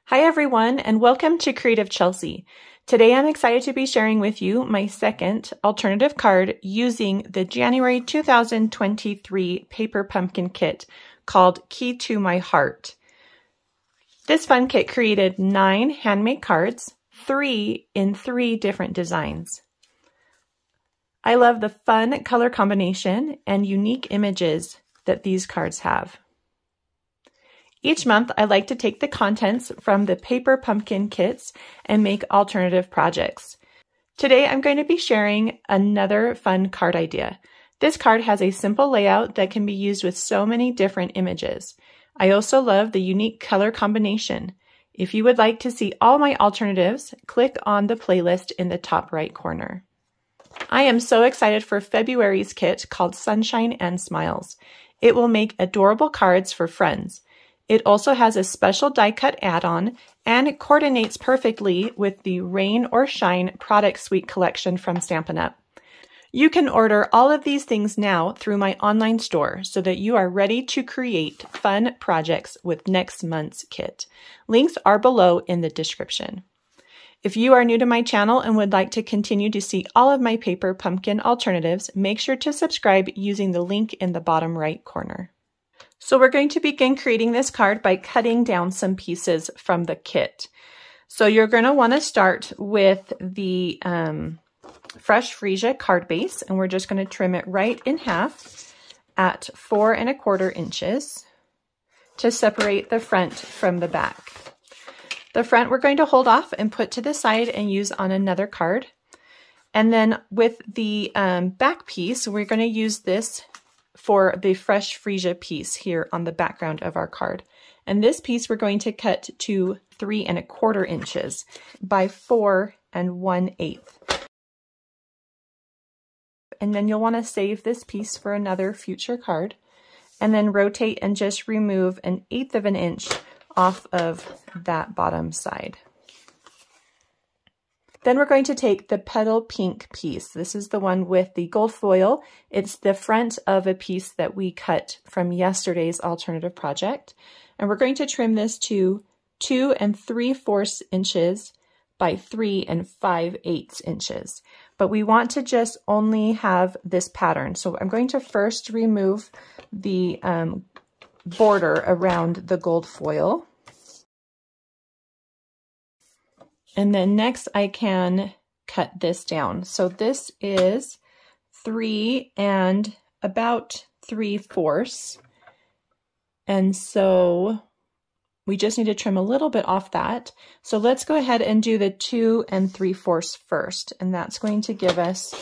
Hi everyone, and welcome to Creative Chelsey. Today I'm excited to be sharing with you my second alternative card using the January 2023 paper pumpkin kit called Key to My Heart. This fun kit created 9 handmade cards, 3 in 3 different designs. I love the fun color combination and unique images that these cards have. Each month, I like to take the contents from the paper pumpkin kits and make alternative projects. Today, I'm going to be sharing another fun card idea. This card has a simple layout that can be used with so many different images. I also love the unique color combination. If you would like to see all my alternatives, click on the playlist in the top right corner. I am so excited for February's kit called Sunshine and Smiles. It will make adorable cards for friends. It also has a special die cut add-on and it coordinates perfectly with the Rain or Shine product suite collection from Stampin'. You can order all of these things now through my online store so that you are ready to create fun projects with next month's kit. Links are below in the description. If you are new to my channel and would like to continue to see all of my paper pumpkin alternatives, make sure to subscribe using the link in the bottom right corner. So we're going to begin creating this card by cutting down some pieces from the kit. So you're going to want to start with the Fresh Freesia card base, and we're just going to trim it right in half at 4 1/4 inches to separate the front from the back. The front we're going to hold off and put to the side and use on another card. And then with the back piece, we're going to use this for the Fresh Freesia piece here on the background of our card. And this piece we're going to cut to 3 1/4 inches by 4 1/8. And then you'll want to save this piece for another future card and then rotate and just remove 1/8 inch off of that bottom side. Then we're going to take the petal pink piece. This is the one with the gold foil. It's the front of a piece that we cut from yesterday's alternative project. And we're going to trim this to 2 3/4 inches by 3 5/8 inches. But we want to just only have this pattern. So I'm going to first remove the border around the gold foil. And then next I can cut this down. So this is 3 about 3/4. And so we just need to trim a little bit off that. So let's go ahead and do the 2 3/4 first. And that's going to give us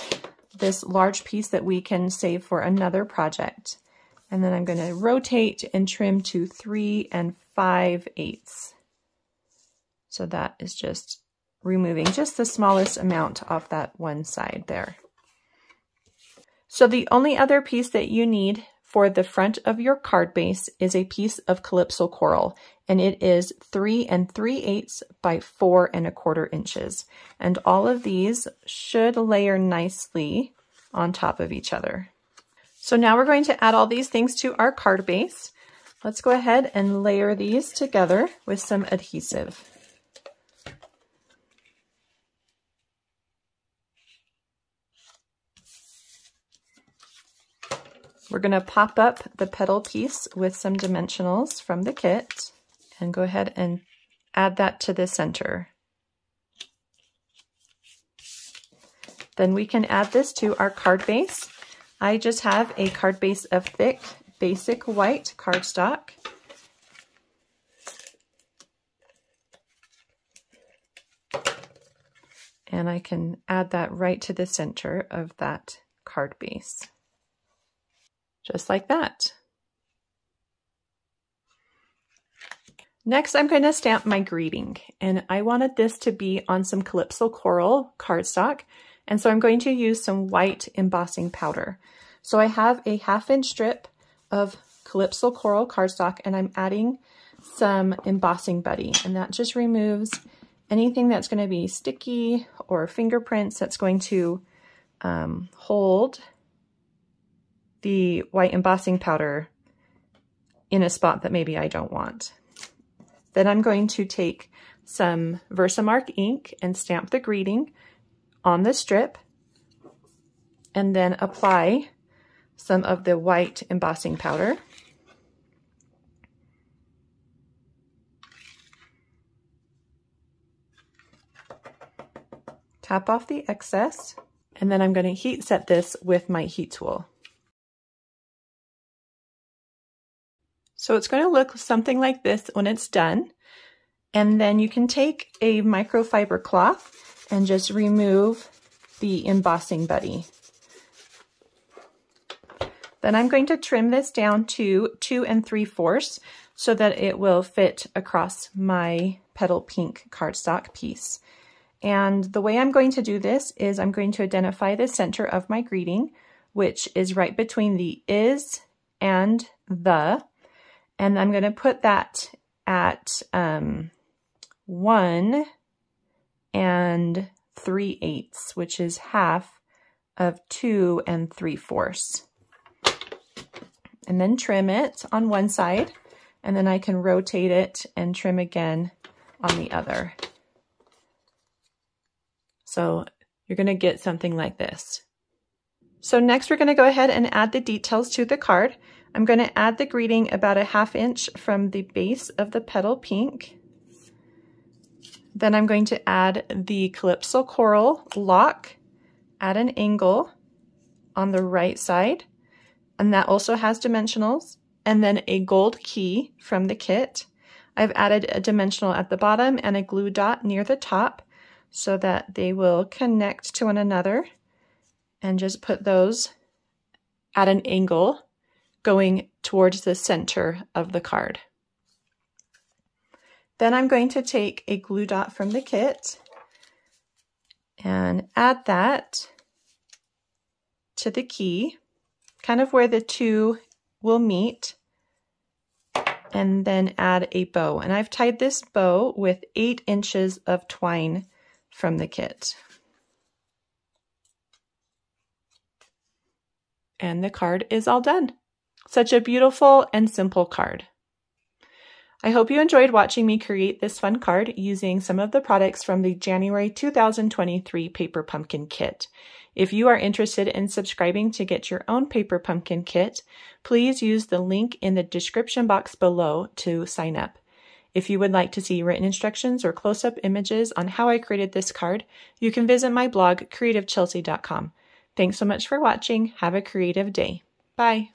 this large piece that we can save for another project. And then I'm going to rotate and trim to 3 5/8. So that is just removing just the smallest amount off that one side there. So the only other piece that you need for the front of your card base is a piece of Calypso coral, and it is 3 3/8 by 4 1/4 inches. And all of these should layer nicely on top of each other. So now we're going to add all these things to our card base. Let's go ahead and layer these together with some adhesive. We're going to pop up the petal piece with some dimensionals from the kit and go ahead and add that to the center. Then we can add this to our card base. I just have a card base of thick, basic white cardstock. And I can add that right to the center of that card base. Just like that. Next, I'm going to stamp my greeting, and I wanted this to be on some Calypso coral cardstock, and so I'm going to use some white embossing powder. So I have a 1/2 inch strip of Calypso coral cardstock, and I'm adding some embossing buddy, and that just removes anything that's going to be sticky or fingerprints that's going to hold the white embossing powder in a spot that maybe I don't want. Then I'm going to take some Versamark ink and stamp the greeting on the strip, and then apply some of the white embossing powder. Tap off the excess, and then I'm going to heat set this with my heat tool. So it's going to look something like this when it's done. And then you can take a microfiber cloth and just remove the embossing buddy. Then I'm going to trim this down to 2 3/4 so that it will fit across my petal pink cardstock piece. And the way I'm going to do this is I'm going to identify the center of my greeting, which is right between the is and the. And I'm going to put that at 1 3/8, which is half of 2 3/4. And then trim it on one side, and then I can rotate it and trim again on the other. So you're going to get something like this. So next we're going to go ahead and add the details to the card. I'm going to add the greeting about a 1/2 inch from the base of the petal pink. Then I'm going to add the Calypso Coral lock at an angle on the right side, and that also has dimensionals, and then a gold key from the kit. I've added a dimensional at the bottom and a glue dot near the top so that they will connect to one another, and just put those at an angle going towards the center of the card. Then I'm going to take a glue dot from the kit and add that to the key, kind of where the two will meet, and then add a bow. And I've tied this bow with 8 inches of twine from the kit. And the card is all done. Such a beautiful and simple card. I hope you enjoyed watching me create this fun card using some of the products from the January 2023 Paper Pumpkin Kit. If you are interested in subscribing to get your own Paper Pumpkin Kit, please use the link in the description box below to sign up. If you would like to see written instructions or close-up images on how I created this card, you can visit my blog, creativechelsey.com. Thanks so much for watching. Have a creative day. Bye.